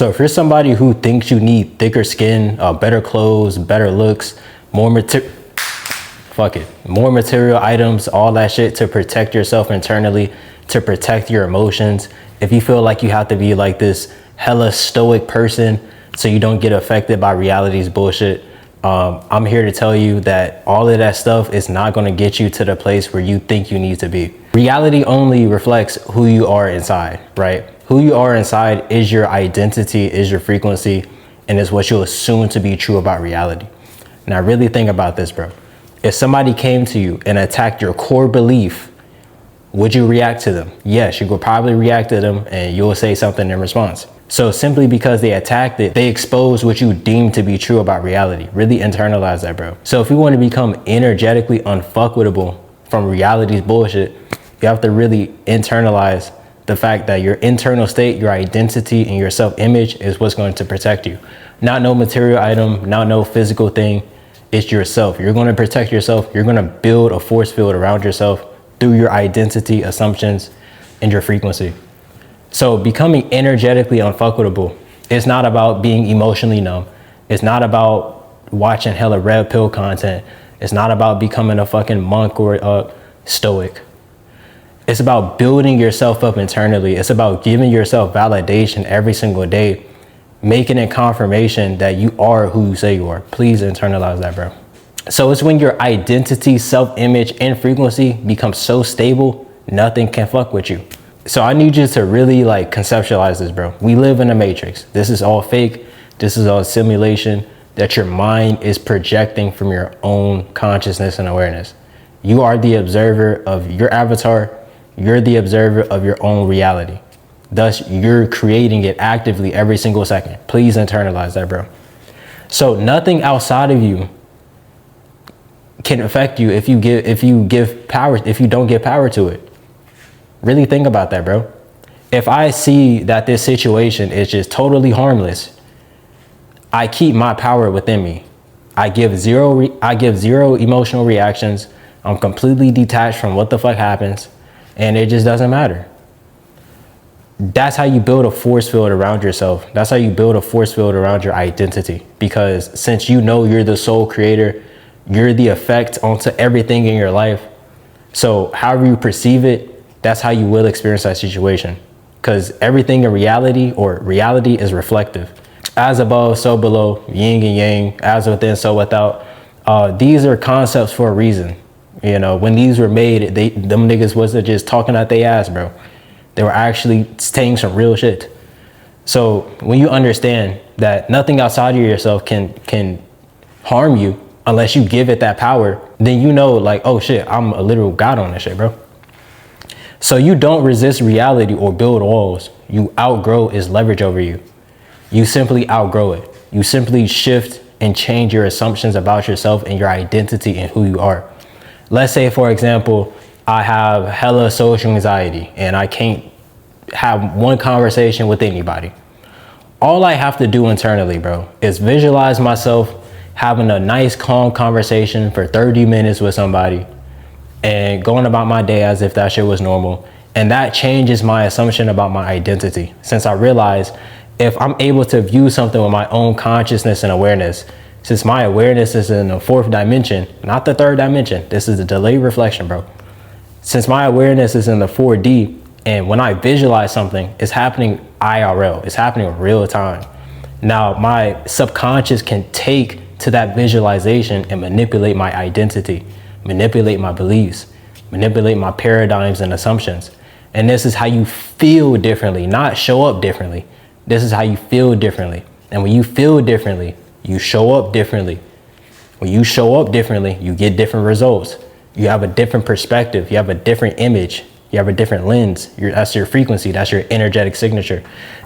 So if you're somebody who thinks you need thicker skin, better clothes, better looks, more material items, all that shit to protect yourself internally, to protect your emotions, if you feel like you have to be like this hella stoic person so you don't get affected by reality's bullshit, I'm here to tell you that all of that stuff is not going to get you to the place where you think you need to be. Reality only reflects who you are inside, right? Who you are inside is your identity, is your frequency, and is what you'll assume to be true about reality. Now really think about this, bro. If somebody came to you and attacked your core belief, would you react to them? Yes, you could probably react to them and you'll say something in response. So simply because they attacked it, they expose what you deem to be true about reality. Really internalize that, bro. So if you want to become energetically unfuckwittable from reality's bullshit, you have to really internalize the fact that your internal state, your identity, and your self-image is what's going to protect you. Not no material item, not no physical thing. It's yourself. You're going to protect yourself. You're going to build a force field around yourself through your identity, assumptions, and your frequency. So becoming energetically unfuckwittable, it's not about being emotionally numb. It's not about watching hella red pill content. It's not about becoming a fucking monk or a stoic. It's about building yourself up internally. It's about giving yourself validation every single day, making it confirmation that you are who you say you are. Please internalize that, bro. So it's when your identity, self-image, and frequency become so stable, nothing can fuck with you. So I need you to really like conceptualize this, bro. We live in a matrix. This is all fake. This is all simulation that your mind is projecting from your own consciousness and awareness. You are the observer of your avatar. You're the observer of your own reality. Thus, you're creating it actively every single second. Please internalize that, bro. So nothing outside of you can affect you if you don't give power to it. Really think about that, bro. If I see that this situation is just totally harmless, I keep my power within me. I give zero emotional reactions. I'm completely detached from what the fuck happens, and it just doesn't matter. That's how you build a force field around yourself. That's how you build a force field around your identity. Because since you know you're the sole creator, you're the effect onto everything in your life. So however you perceive it, that's how you will experience that situation. Because everything in reality, or reality, is reflective. As above, so below, yin and yang, as within, so without. These are concepts for a reason. You know, when these were made, them niggas wasn't just talking out their ass, bro. They were actually saying some real shit. So when you understand that nothing outside of yourself can harm you unless you give it that power, then you know, like, oh shit, I'm a literal god on this shit, bro. So you don't resist reality or build walls. You outgrow its leverage over you. You simply outgrow it. You simply shift and change your assumptions about yourself and your identity and who you are. Let's say, for example, I have hella social anxiety and I can't have one conversation with anybody. All I have to do internally, bro, is visualize myself having a nice, calm conversation for 30 minutes with somebody and going about my day as if that shit was normal. And that changes my assumption about my identity. Since I realize if I'm able to view something with my own consciousness and awareness, since my awareness is in the 4th dimension, not the 3rd dimension, this is a delayed reflection, bro. Since my awareness is in the 4D, and when I visualize something, it's happening IRL, it's happening in real time. Now, my subconscious can take to that visualization and manipulate my identity, manipulate my beliefs, manipulate my paradigms and assumptions. And this is how you feel differently, not show up differently. This is how you feel differently. And when you feel differently, you show up differently. When you show up differently, you get different results. You have a different perspective. You have a different image. You have a different lens. That's your frequency. That's your energetic signature.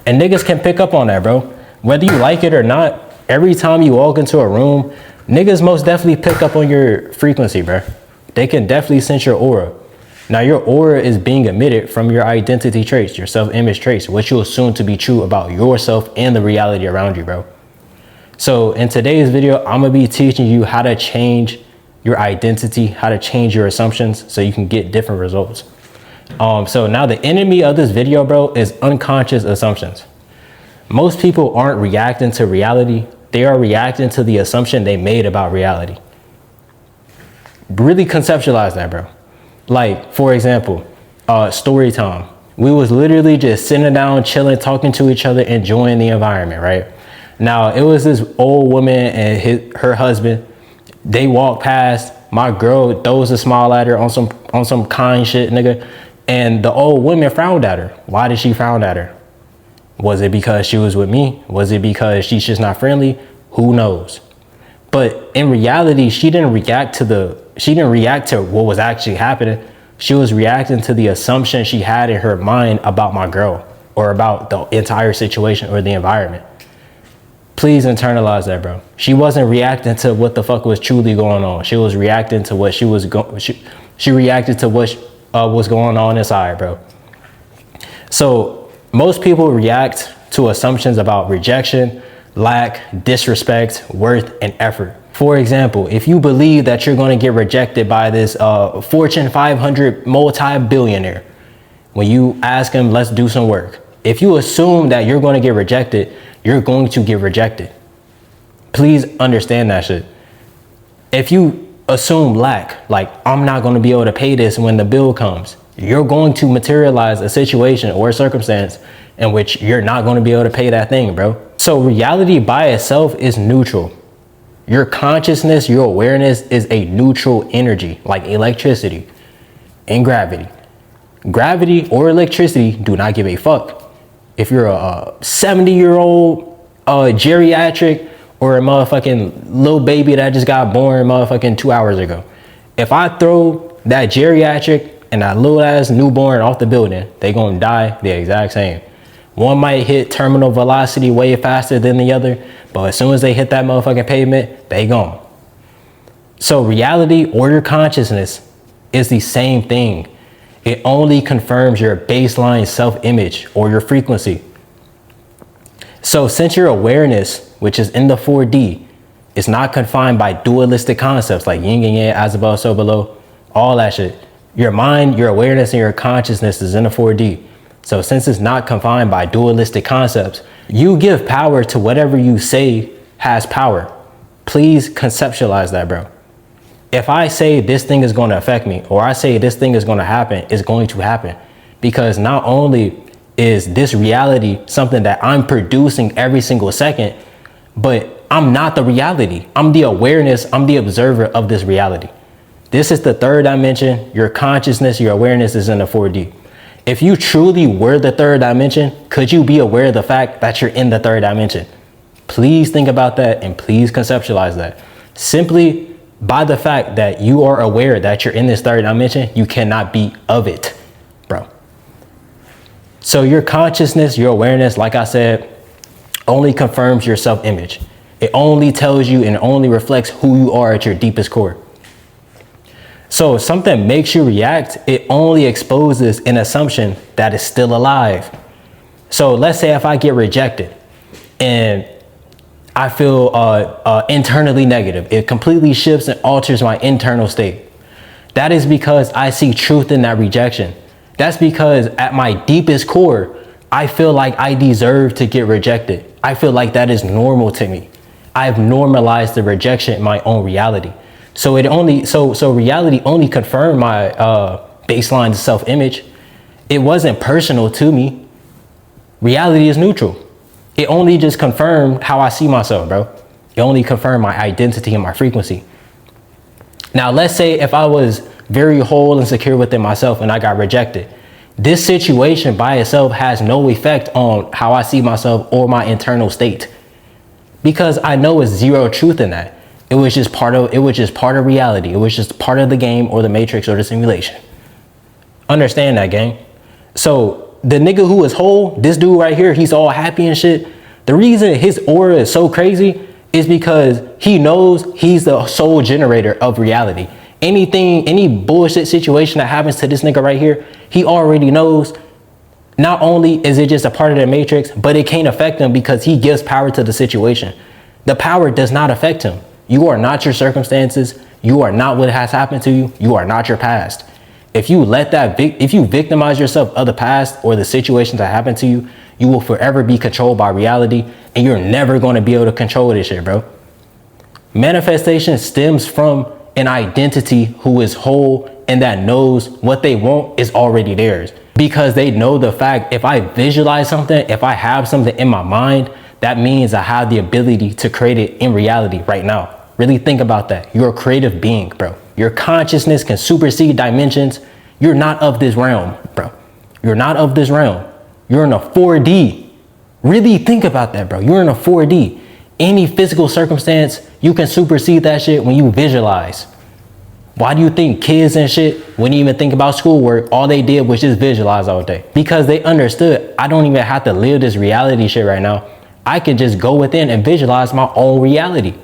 And niggas can pick up on that, bro. Whether you like it or not, every time you walk into a room, niggas most definitely pick up on your frequency, bro. They can definitely sense your aura. Now, your aura is being emitted from your identity traits, your self-image traits, what you assume to be true about yourself and the reality around you, bro. So in today's video, I'm gonna be teaching you how to change your identity, how to change your assumptions so you can get different results. So now the enemy of this video, bro, is unconscious assumptions. Most people aren't reacting to reality. They are reacting to the assumption they made about reality. Really conceptualize that, bro. Like, for example, story time. We was literally just sitting down, chilling, talking to each other, enjoying the environment, right? Now, it was this old woman and her husband. They walked past. My girl throws a smile at her on some kind shit, nigga. And the old woman frowned at her. Why did she frown at her? Was it because she was with me? Was it because she's just not friendly? Who knows? But in reality, she didn't react to what was actually happening. She was reacting to the assumption she had in her mind about my girl or about the entire situation or the environment. Please internalize that, bro. She wasn't reacting to what the fuck was truly going on. She was reacting to what she reacted to what was going on inside, bro. So most people react to assumptions about rejection, lack, disrespect, worth, and effort. For example, if you believe that you're going to get rejected by this Fortune 500 multi-billionaire, when you ask him, let's do some work. If you assume that you're going to get rejected, you're going to get rejected. Please understand that shit. If you assume lack, like I'm not going to be able to pay this when the bill comes, you're going to materialize a situation or a circumstance in which you're not going to be able to pay that thing, bro. So reality by itself is neutral. Your consciousness, your awareness is a neutral energy, like electricity and gravity. Gravity or electricity do not give a fuck. If you're a 70-year-old geriatric or a motherfucking little baby that just got born motherfucking 2 hours ago. If I throw that geriatric and that little ass newborn off the building, they gonna die the exact same. One might hit terminal velocity way faster than the other, but as soon as they hit that motherfucking pavement, they gone. So reality or your consciousness is the same thing. It only confirms your baseline self-image or your frequency. So since your awareness, which is in the 4D, is not confined by dualistic concepts like yin and yang, as above, so below, all that shit. Your mind, your awareness, and your consciousness is in the 4D. So since it's not confined by dualistic concepts, you give power to whatever you say has power. Please conceptualize that, bro. If I say this thing is going to affect me, or I say this thing is going to happen, it's going to happen. Because not only is this reality something that I'm producing every single second, but I'm not the reality. I'm the awareness, I'm the observer of this reality. This is the third dimension. Your consciousness, your awareness is in the 4D. If you truly were the third dimension, could you be aware of the fact that you're in the third dimension? Please think about that and please conceptualize that. Simply by the fact that you are aware that you're in this third dimension, you cannot be of it, bro. So your consciousness, your awareness, like I said, only confirms your self-image. It only tells you and only reflects who you are at your deepest core. So if something makes you react, it only exposes an assumption that is still alive. So let's say if I get rejected and I feel internally negative, it completely shifts and alters my internal state. That is because I see truth in that rejection. That's because at my deepest core, I feel like I deserve to get rejected. I feel like that is normal to me. I've normalized the rejection in my own reality. So reality only confirmed my baseline self-image. It wasn't personal to me. Reality is neutral. It only just confirmed how I see myself, bro. It only confirmed my identity and my frequency. Now, let's say if I was very whole and secure within myself and I got rejected. This situation by itself has no effect on how I see myself or my internal state, because I know it's zero truth in that. It was just part of reality. It was just part of the game or the matrix or the simulation. Understand that, gang. So the nigga who is whole, this dude right here, he's all happy and shit. The reason his aura is so crazy is because he knows he's the sole generator of reality. Any bullshit situation that happens to this nigga right here, he already knows. Not only is it just a part of the matrix, but it can't affect him because he gives power to the situation. The power does not affect him. You are not your circumstances. You are not what has happened to you. You are not your past. If you let that, if you victimize yourself of the past or the situations that happened to you, You will forever be controlled by reality, and you're never going to be able to control this shit, bro. Manifestation stems from an identity who is whole and that knows what they want is already theirs. Because they know the fact, if I visualize something, if I have something in my mind, that means I have the ability to create it in reality right now. Really think about that. You're a creative being, bro. Your consciousness can supersede dimensions. You're not of this realm, bro. You're not of this realm. You're in a 4D. Really think about that, bro. You're in a 4D. Any physical circumstance, you can supersede that shit when you visualize. Why do you think kids and shit wouldn't even think about schoolwork? All they did was just visualize all day. Because they understood, I don't even have to live this reality shit right now. I can just go within and visualize my own reality.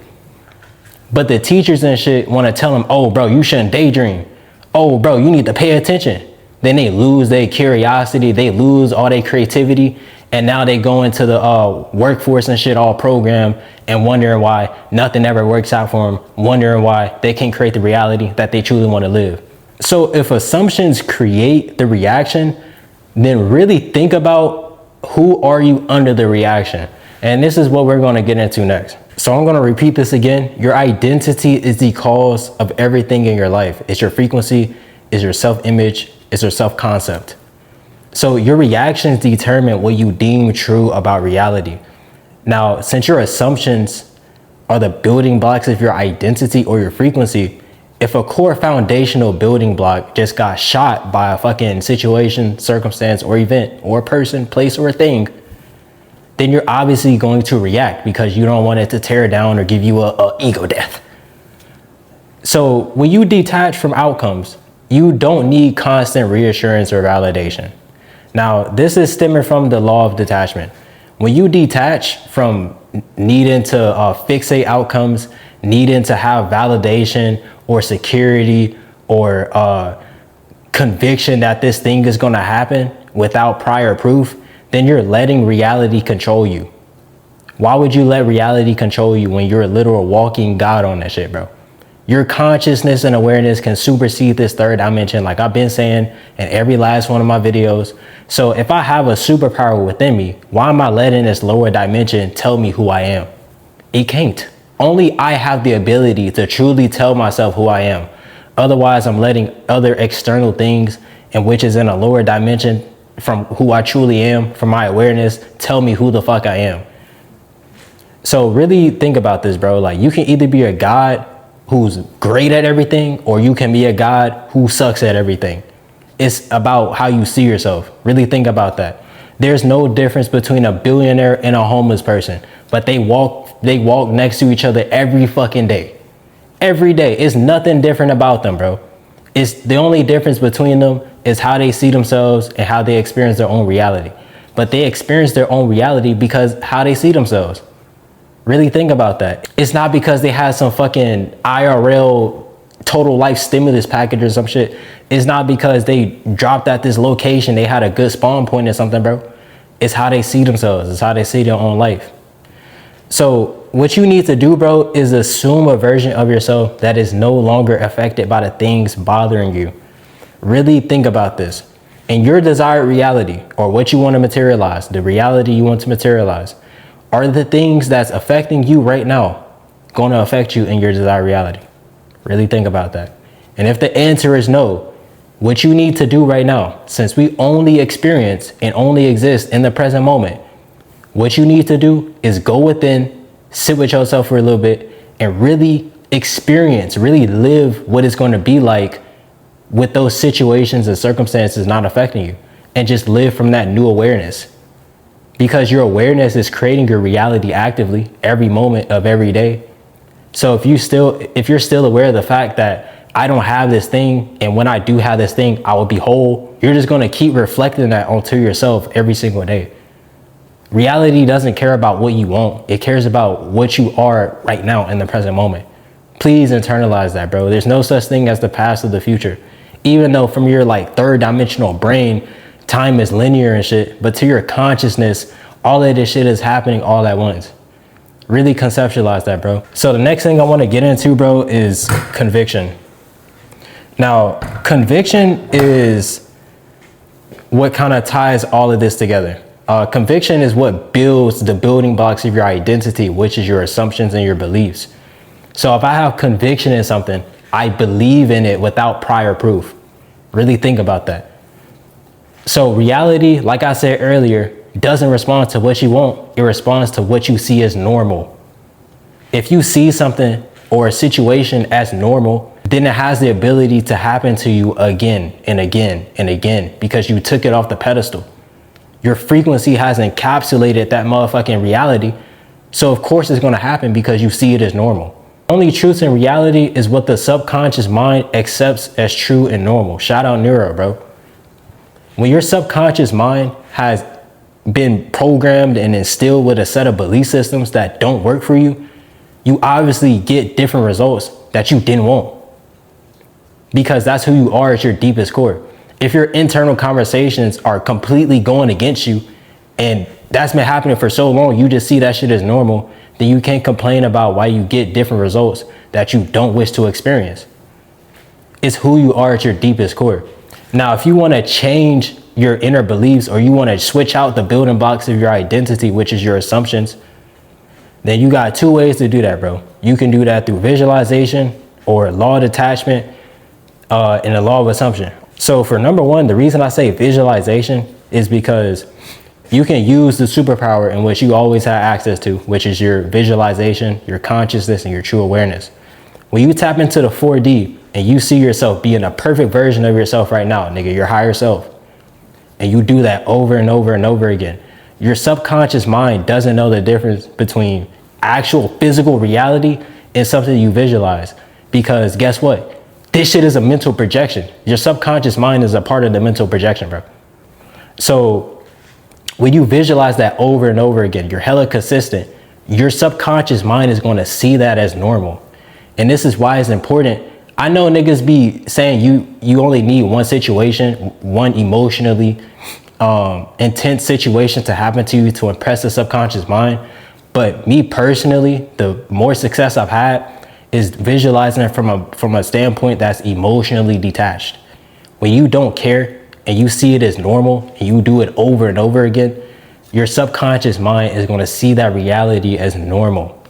But the teachers and shit want to tell them, oh, bro, you shouldn't daydream. Oh, bro, you need to pay attention. Then they lose their curiosity. They lose all their creativity. And now they go into the workforce and shit all programmed and wondering why nothing ever works out for them, wondering why they can't create the reality that they truly want to live. So if assumptions create the reaction, then really think about who are you under the reaction. And this is what we're going to get into next. So I'm going to repeat this again. Your identity is the cause of everything in your life. It's your frequency, it's your self-image, it's your self-concept. So your reactions determine what you deem true about reality. Now, since your assumptions are the building blocks of your identity or your frequency, if a core foundational building block just got shot by a fucking situation, circumstance, or event, or person, place, or thing, then you're obviously going to react because you don't want it to tear down or give you a ego death. So when you detach from outcomes, you don't need constant reassurance or validation. Now, this is stemming from the law of detachment. When you detach from needing to fixate outcomes, needing to have validation or security or conviction that this thing is going to happen without prior proof, then you're letting reality control you. Why would you let reality control you when you're a literal walking God on that shit, bro? Your consciousness and awareness can supersede this third dimension, like I've been saying in every last one of my videos. So if I have a superpower within me, why am I letting this lower dimension tell me who I am? It can't. Only I have the ability to truly tell myself who I am. Otherwise, I'm letting other external things, and which is in a lower dimension from who I truly am, from my awareness, tell me who the fuck I am. So really think about this, bro. Like, you can either be a God who's great at everything, or you can be a God who sucks at everything. It's about how you see yourself. Really think about that. There's no difference between a billionaire and a homeless person, but they walk next to each other every fucking day. Every day. It's nothing different about them, bro. It's the only difference between them is how they see themselves and how they experience their own reality. But they experience their own reality because how they see themselves. Really think about that. It's not because they had some fucking IRL total life stimulus package or some shit. It's not because they dropped at this location, they had a good spawn point or something, bro. It's how they see themselves. It's how they see their own life. So what you need to do, bro, is assume a version of yourself that is no longer affected by the things bothering you. Really think about this. In your desired reality, or what you want to materialize, the reality you want to materialize, are the things that's affecting you right now going to affect you in your desired reality? Really think about that. And if the answer is no, what you need to do right now, since we only experience and only exist in the present moment, what you need to do is go within, sit with yourself for a little bit, and really experience, really live what it's going to be like with those situations and circumstances not affecting you, and just live from that new awareness. Because your awareness is creating your reality actively every moment of every day. So if you're still aware of the fact that I don't have this thing, and when I do have this thing, I will be whole, you're just going to keep reflecting that onto yourself every single day. Reality doesn't care about what you want. It cares about what you are right now in the present moment. Please internalize that, bro. There's no such thing as the past or the future. Even though from your like third dimensional brain, time is linear and shit, but to your consciousness, all of this shit is happening all at once. Really conceptualize that, bro. So the next thing I want to get into, bro, is conviction. Now, conviction is what kind of ties all of this together. Conviction is what builds the building blocks of your identity, which is your assumptions and your beliefs. So if I have conviction in something, I believe in it without prior proof. Really think about that. So reality, like I said earlier, doesn't respond to what you want. It responds to what you see as normal. If you see something or a situation as normal, then it has the ability to happen to you again and again and again because you took it off the pedestal. Your frequency has encapsulated that motherfucking reality. So of course it's going to happen because you see it as normal. Only truth in reality is what the subconscious mind accepts as true and normal. Shout out Neuro, bro. When your subconscious mind has been programmed and instilled with a set of belief systems that don't work for you, you obviously get different results that you didn't want. Because that's who you are at your deepest core. If your internal conversations are completely going against you and that's been happening for so long, you just see that shit as normal, then you can't complain about why you get different results that you don't wish to experience. It's who you are at your deepest core. Now, if you want to change your inner beliefs or you want to switch out the building blocks of your identity, which is your assumptions, then you got two ways to do that, bro. You can do that through visualization or law of detachment and the law of assumption. So for number one, the reason I say visualization is because you can use the superpower in which you always have access to, which is your visualization, your consciousness, and your true awareness. When you tap into the 4D and you see yourself being a perfect version of yourself right now, nigga, your higher self, and you do that over and over and over again, your subconscious mind doesn't know the difference between actual physical reality and something you visualize. Because guess what? This shit is a mental projection. Your subconscious mind is a part of the mental projection, bro. So when you visualize that over and over again, you're hella consistent. Your subconscious mind is going to see that as normal. And this is why it's important. I know niggas be saying you only need one situation, one emotionally intense situation to happen to you to impress the subconscious mind. But me personally, the more success I've had is visualizing it from a standpoint that's emotionally detached. When you don't care and you see it as normal and you do it over and over again, your subconscious mind is going to see that reality as normal.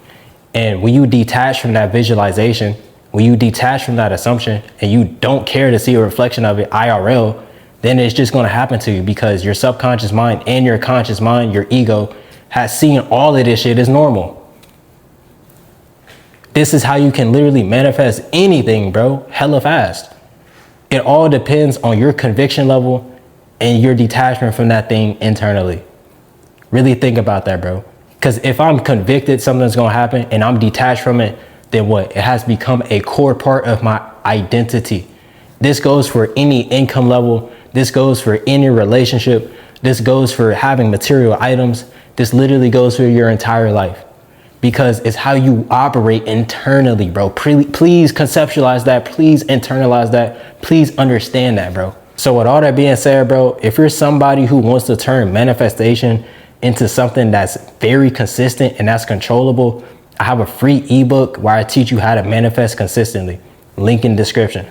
And when you detach from that visualization, when you detach from that assumption and you don't care to see a reflection of it IRL, then it's just going to happen to you because your subconscious mind and your conscious mind, your ego, has seen all of this shit as normal. This is how you can literally manifest anything, bro, hella fast. It all depends on your conviction level and your detachment from that thing internally. Really think about that, bro. Because if I'm convicted something's gonna happen and I'm detached from it, then what? It has become a core part of my identity. This goes for any income level. This goes for any relationship. This goes for having material items. This literally goes for your entire life. Because it's how you operate internally, bro. Please conceptualize that. Please internalize that. Please understand that, bro. So with all that being said, bro, if you're somebody who wants to turn manifestation into something that's very consistent and that's controllable, I have a free ebook where I teach you how to manifest consistently. Link in description.